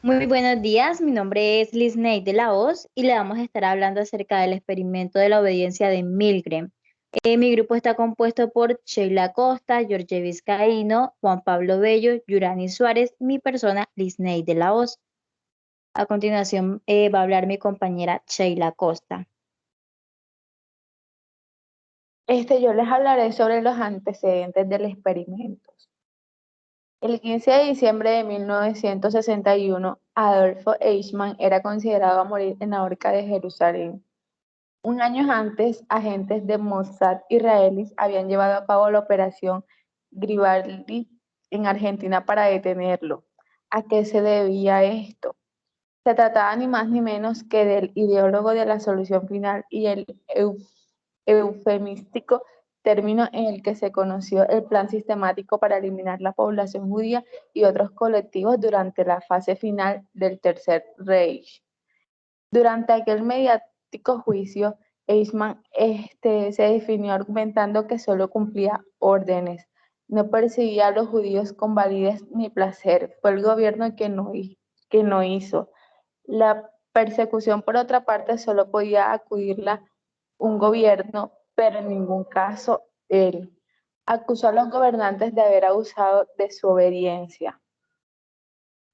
Muy buenos días, mi nombre es Lisney de la Hoz y le vamos a estar hablando acerca del experimento de la obediencia de Milgram. Mi grupo está compuesto por Sheila Costa, Jorge Vizcaíno, Juan Pablo Bello, Yurani Suárez y mi persona Lisney de la Hoz. A continuación va a hablar mi compañera Sheila Costa. Yo les hablaré sobre los antecedentes del experimento. El 15 de diciembre de 1961, Adolfo Eichmann era considerado a morir en la horca de Jerusalén. Un año antes, agentes de Mossad israelíes habían llevado a cabo la operación Gribaldi en Argentina para detenerlo. ¿A qué se debía esto? Se trataba ni más ni menos que del ideólogo de la solución final y el eufemístico término en el que se conoció el plan sistemático para eliminar la población judía y otros colectivos durante la fase final del Tercer Reich. Durante aquel mediático juicio, Eichmann se definió argumentando que solo cumplía órdenes, no perseguía a los judíos con validez ni placer. Fue el gobierno que no hizo. La persecución, por otra parte, solo podía acudirla un gobierno, pero en ningún caso él. Acusó a los gobernantes de haber abusado de su obediencia.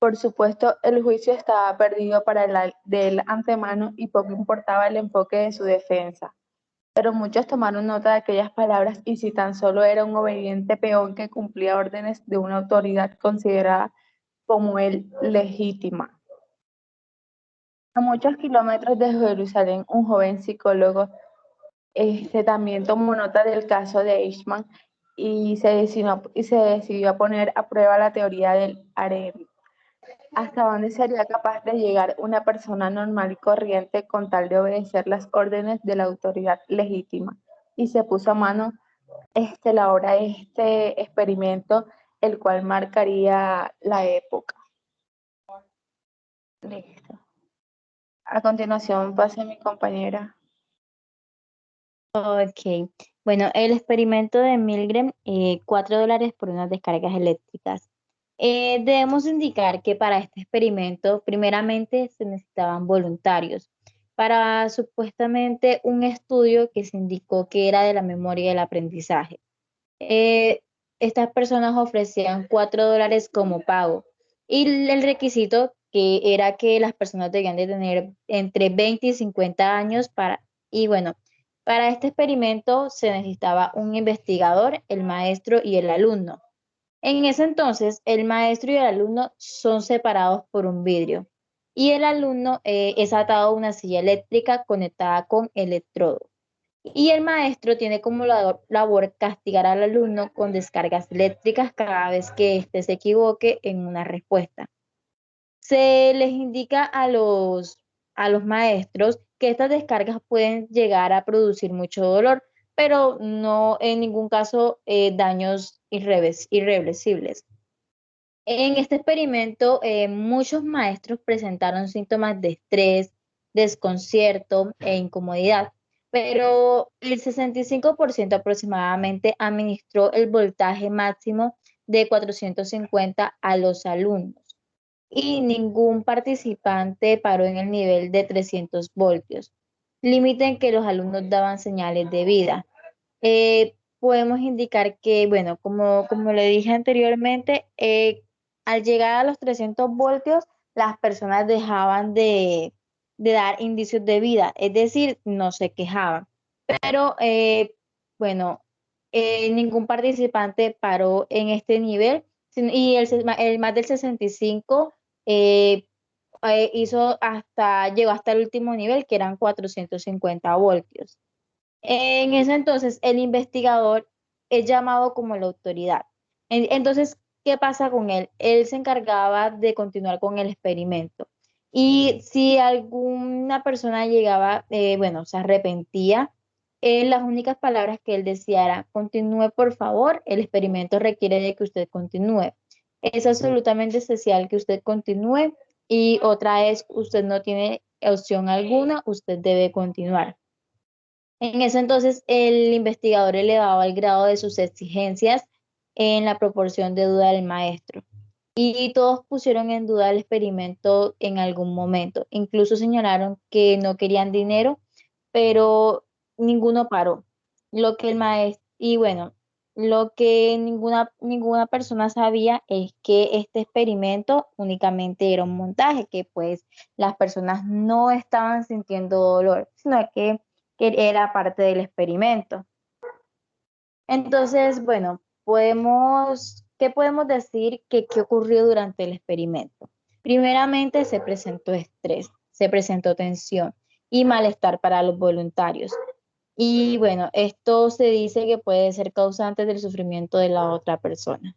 Por supuesto, el juicio estaba perdido para del antemano y poco importaba el enfoque de su defensa. Pero muchos tomaron nota de aquellas palabras y si tan solo era un obediente peón que cumplía órdenes de una autoridad considerada como él legítima. A muchos kilómetros de Jerusalén, un joven psicólogo también tomó nota del caso de Eichmann y se decidió a poner a prueba la teoría del harem. ¿Hasta dónde sería capaz de llegar una persona normal y corriente con tal de obedecer las órdenes de la autoridad legítima? Y se puso a mano la hora de este experimento, el cual marcaría la época. Listo. A continuación pase mi compañera. Ok, bueno, el experimento de Milgram, $4 por unas descargas eléctricas. Debemos indicar que para este experimento, primeramente se necesitaban voluntarios para supuestamente un estudio que se indicó que era de la memoria y el aprendizaje. Eh, Estas personas ofrecían $4 como pago y el requisito que era que las personas debían de tener entre 20 y 50 años y bueno, para este experimento se necesitaba un investigador, el maestro y el alumno. En ese entonces, el maestro y el alumno son separados por un vidrio y el alumno es atado a una silla eléctrica conectada con electrodo. Y el maestro tiene como labor castigar al alumno con descargas eléctricas cada vez que éste se equivoque en una respuesta. Se les indica a los maestros que estas descargas pueden llegar a producir mucho dolor, pero no en ningún caso daños irreversibles. En este experimento, muchos maestros presentaron síntomas de estrés, desconcierto e incomodidad, pero el 65% aproximadamente administró el voltaje máximo de 450 a los alumnos y ningún participante paró en el nivel de 300 voltios, límite en que los alumnos daban señales de vida. Podemos indicar que, bueno, como le dije anteriormente, al llegar a los 300 voltios, las personas dejaban de dar indicios de vida, es decir, no se quejaban. Pero, bueno, ningún participante paró en este nivel y el más del 65 eh, llegó hasta el último nivel, que eran 450 voltios. En ese entonces, el investigador es llamado como la autoridad. Entonces, ¿qué pasa con él? Él se encargaba de continuar con el experimento. Y si alguna persona llegaba, bueno, se arrepentía, las únicas palabras que él decía era, continúe por favor, el experimento requiere de que usted continúe. Es absolutamente esencial que usted continúe y otra es, usted no tiene opción alguna, usted debe continuar. En ese entonces, el investigador elevaba el grado de sus exigencias en la proporción de duda del maestro. y todos pusieron en duda el experimento en algún momento. Incluso señalaron que no querían dinero, pero ninguno paró. Lo que el maestro, y bueno, lo que ninguna persona sabía es que este experimento únicamente era un montaje, que pues las personas no estaban sintiendo dolor, sino que era parte del experimento. Entonces, bueno, ¿qué podemos decir que qué ocurrió durante el experimento? Primeramente se presentó estrés, se presentó tensión y malestar para los voluntarios. Y bueno, esto se dice que puede ser causante del sufrimiento de la otra persona.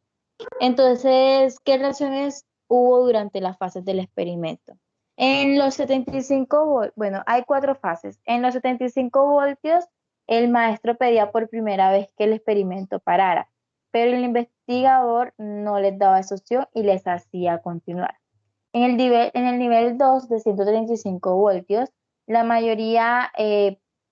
Entonces, ¿qué reacciones hubo durante las fases del experimento? En los 75 voltios, bueno, hay cuatro fases. En los 75 voltios, el maestro pedía por primera vez que el experimento parara, pero el investigador no les daba esa opción y les hacía continuar. En el nivel 2 de 135 voltios, la mayoría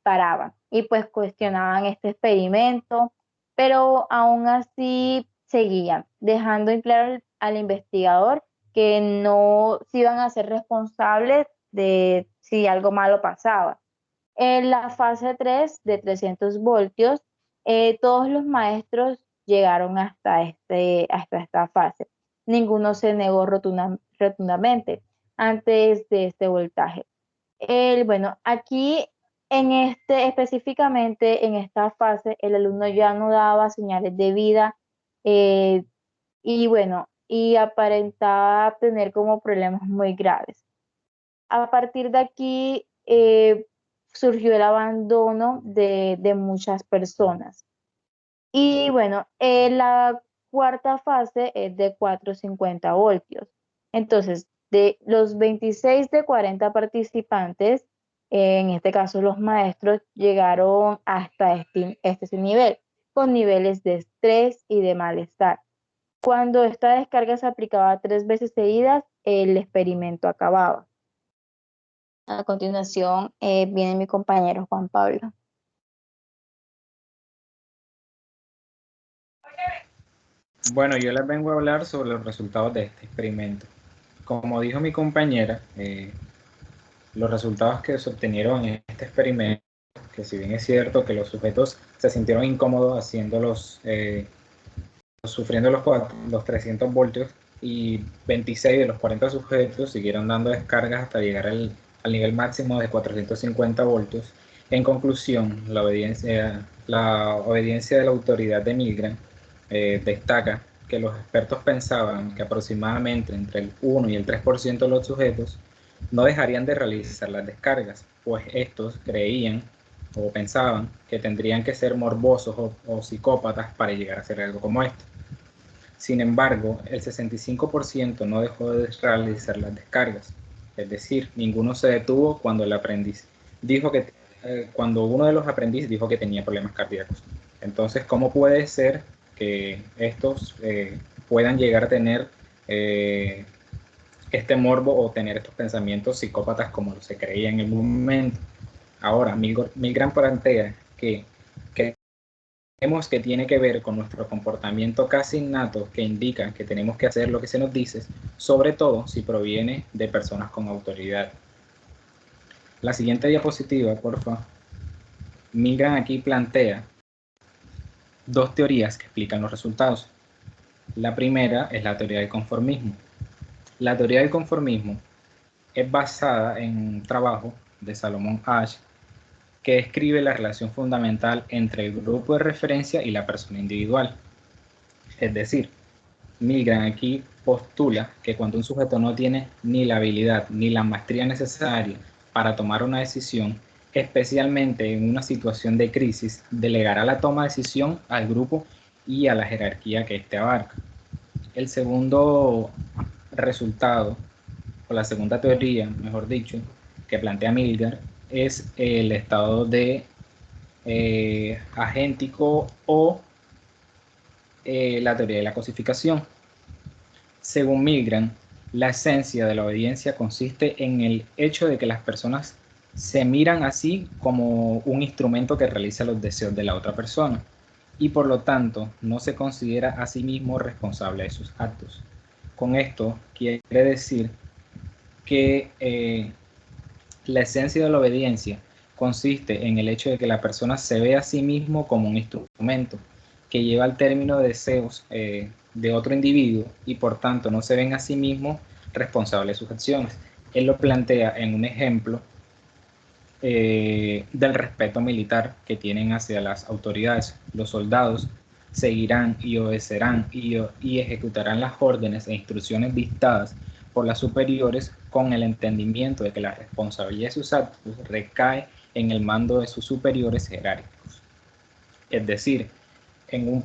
paraba y pues cuestionaban este experimento, pero aún así seguían, dejando en claro al investigador que no se iban a ser responsables de si algo malo pasaba. En la fase 3 de 300 voltios, todos los maestros llegaron hasta esta fase. Ninguno se negó rotundamente antes de este voltaje. Bueno, aquí específicamente en esta fase, el alumno ya no daba señales de vida, eh, y bueno, y aparentaba tener como problemas muy graves. A partir de aquí surgió el abandono de muchas personas. Y bueno, la cuarta fase es de 450 voltios. Entonces, de los 26 de 40 participantes, en este caso los maestros, llegaron hasta este nivel, con niveles de estrés y de malestar. Cuando esta descarga se aplicaba 3 veces seguidas, el experimento acababa. A continuación, viene mi compañero Juan Pablo. Bueno, yo les vengo a hablar sobre los resultados de este experimento. Como dijo mi compañera, los resultados que se obtenieron en este experimento, que si bien es cierto que los sujetos se sintieron incómodos sufriendo los 300 voltios, y 26 de los 40 sujetos siguieron dando descargas hasta llegar al nivel máximo de 450 voltios. En conclusión, la obediencia de la autoridad de Milgram destaca que los expertos pensaban que aproximadamente entre el 1 y el 3% de los sujetos no dejarían de realizar las descargas, pues estos creían o pensaban que tendrían que ser morbosos o psicópatas para llegar a hacer algo como esto. Sin embargo, el 65% no dejó de realizar las descargas, es decir, ninguno se detuvo cuando cuando uno de los aprendices dijo que tenía problemas cardíacos. Entonces, ¿cómo puede ser que estos puedan llegar a tener este morbo o tener estos pensamientos psicópatas como se creía en el momento? Ahora, Milgram plantea que creemos que tiene que ver con nuestro comportamiento casi innato que indica que tenemos que hacer lo que se nos dice, sobre todo si proviene de personas con autoridad. La siguiente diapositiva, por favor. Milgram aquí plantea dos teorías que explican los resultados. La primera es la teoría del conformismo. La teoría del conformismo es basada en un trabajo de Salomon Asch que describe la relación fundamental entre el grupo de referencia y la persona individual. Es decir, Milgram aquí postula que cuando un sujeto no tiene ni la habilidad ni la maestría necesaria para tomar una decisión, especialmente en una situación de crisis, delegará la toma de decisión al grupo y a la jerarquía que éste abarca. El segundo resultado, o la segunda teoría, mejor dicho, que plantea Milgram, es el estado de agéntico o la teoría de la cosificación. Según Milgram, la esencia de la obediencia consiste en el hecho de que las personas se miran así como un instrumento que realiza los deseos de la otra persona y por lo tanto no se considera a sí mismo responsable de sus actos. con esto quiere decir que la esencia de la obediencia consiste en el hecho de que la persona se ve a sí mismo como un instrumento que lleva al término de deseos de otro individuo y por tanto no se ven a sí mismo responsable de sus acciones. Él lo plantea en un ejemplo del respeto militar que tienen hacia las autoridades. Los soldados seguirán y obedecerán y ejecutarán las órdenes e instrucciones dictadas por las superiores con el entendimiento de que la responsabilidad de sus actos recae en el mando de sus superiores jerárquicos. Es decir, en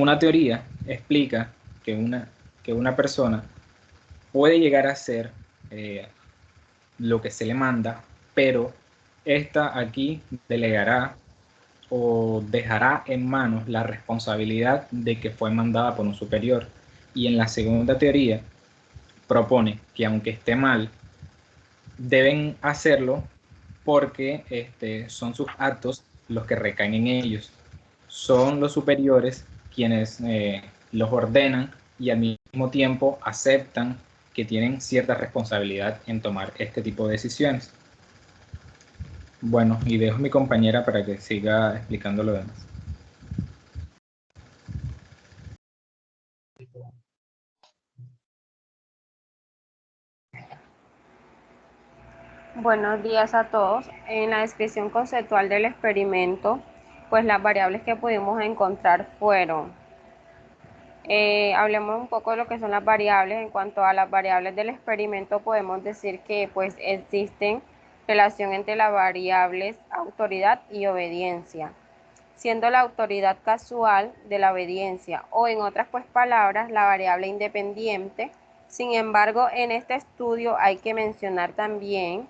una teoría explica que una persona puede llegar a ser lo que se le manda, pero esta aquí delegará o dejará en manos la responsabilidad de que fue mandada por un superior. Y en la segunda teoría propone que aunque esté mal, deben hacerlo porque son sus actos los que recaen en ellos. Son los superiores quienes los ordenan y al mismo tiempo aceptan que tienen cierta responsabilidad en tomar este tipo de decisiones. Bueno, y dejo a mi compañera para que siga explicando lo demás. Buenos días a todos. En la descripción conceptual del experimento, pues las variables que pudimos encontrar fueron, hablemos un poco de lo que son las variables. En cuanto a las variables del experimento, podemos decir que pues existen relación entre las variables autoridad y obediencia, siendo la autoridad casual de la obediencia o en otras pues palabras la variable independiente. Sin embargo, en este estudio hay que mencionar también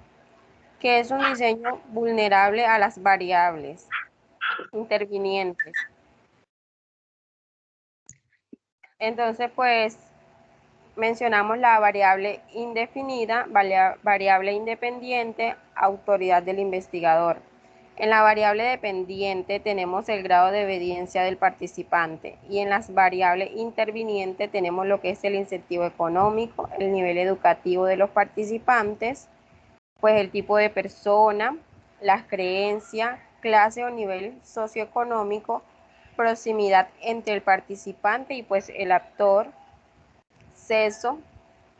que es un diseño vulnerable a las variables intervinientes. Entonces, pues mencionamos la variable indefinida, variable independiente, autoridad del investigador. En la variable dependiente tenemos el grado de obediencia del participante y en las variables intervinientes tenemos lo que es el incentivo económico, el nivel educativo de los participantes, pues el tipo de persona, las creencias, clase o nivel socioeconómico, proximidad entre el participante y pues el actor, sexo,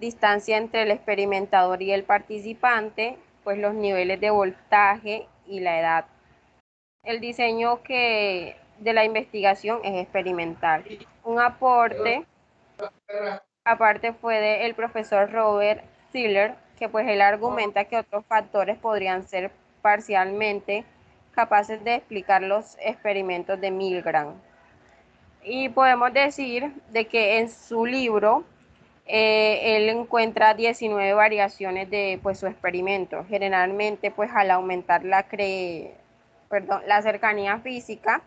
distancia entre el experimentador y el participante, pues los niveles de voltaje y la edad. El diseño de la investigación es experimental. Un aporte aparte fue del profesor Robert Siller, que pues él argumenta que otros factores podrían ser parcialmente capaces de explicar los experimentos de Milgram. Y podemos decir de que en su libro él encuentra 19 variaciones de pues, su experimento. Generalmente pues al aumentar la cercanía física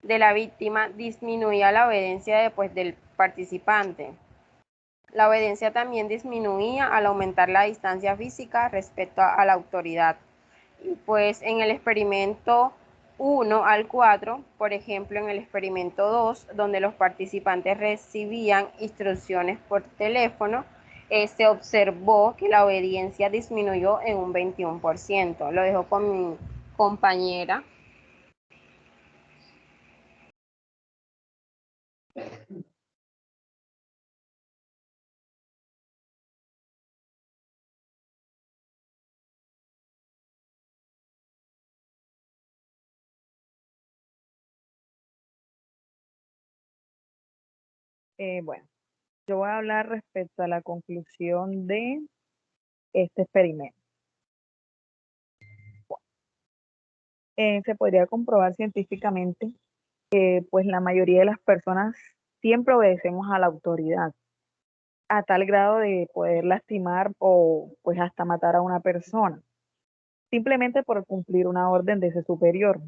de la víctima disminuía la obediencia del participante. La obediencia también disminuía al aumentar la distancia física respecto a la autoridad. Y pues en el experimento 1 al 4, por ejemplo en el experimento 2, donde los participantes recibían instrucciones por teléfono, se observó que la obediencia disminuyó en un 21%. Lo dejo con mi compañera. Bueno, yo voy a hablar respecto a la conclusión de este experimento. Se podría comprobar científicamente que pues la mayoría de las personas siempre obedecemos a la autoridad, a tal grado de poder lastimar o pues hasta matar a una persona, simplemente por cumplir una orden de ese superior.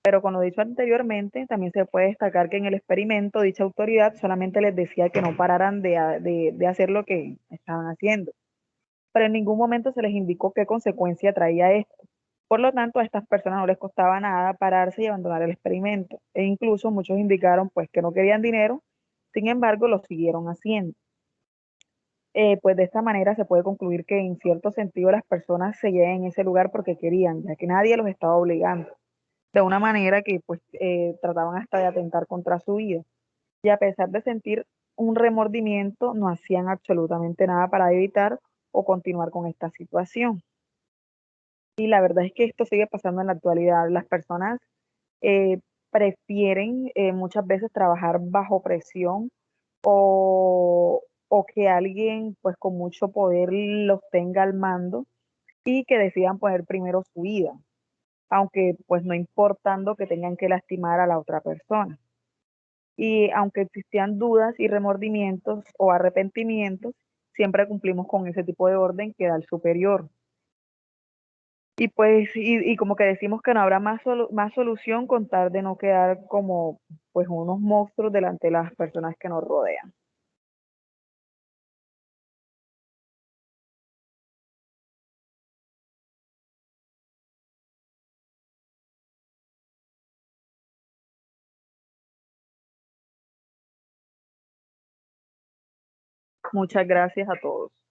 Pero como dicho anteriormente, también se puede destacar que en el experimento dicha autoridad solamente les decía que no pararan de hacer lo que estaban haciendo, pero en ningún momento se les indicó qué consecuencia traía esto. Por lo tanto, a estas personas no les costaba nada pararse y abandonar el experimento. E incluso muchos indicaron pues que no querían dinero, Sin embargo, lo siguieron haciendo. Pues de esta manera se puede concluir que en cierto sentido las personas se llegan en ese lugar porque querían, ya que nadie los estaba obligando, de una manera que pues trataban hasta de atentar contra su vida. Y a pesar de sentir un remordimiento, no hacían absolutamente nada para evitar o continuar con esta situación. Y la verdad es que esto sigue pasando en la actualidad. Las personas eh, prefieren muchas veces trabajar bajo presión o que alguien pues con mucho poder los tenga al mando y que decidan poner primero su vida, aunque pues no importando que tengan que lastimar a la otra persona. Y aunque existían dudas y remordimientos o arrepentimientos, siempre cumplimos con ese tipo de orden que da el superior. Y pues, y como que decimos que no habrá más solución con tal de no quedar como pues unos monstruos delante de las personas que nos rodean. Muchas gracias a todos.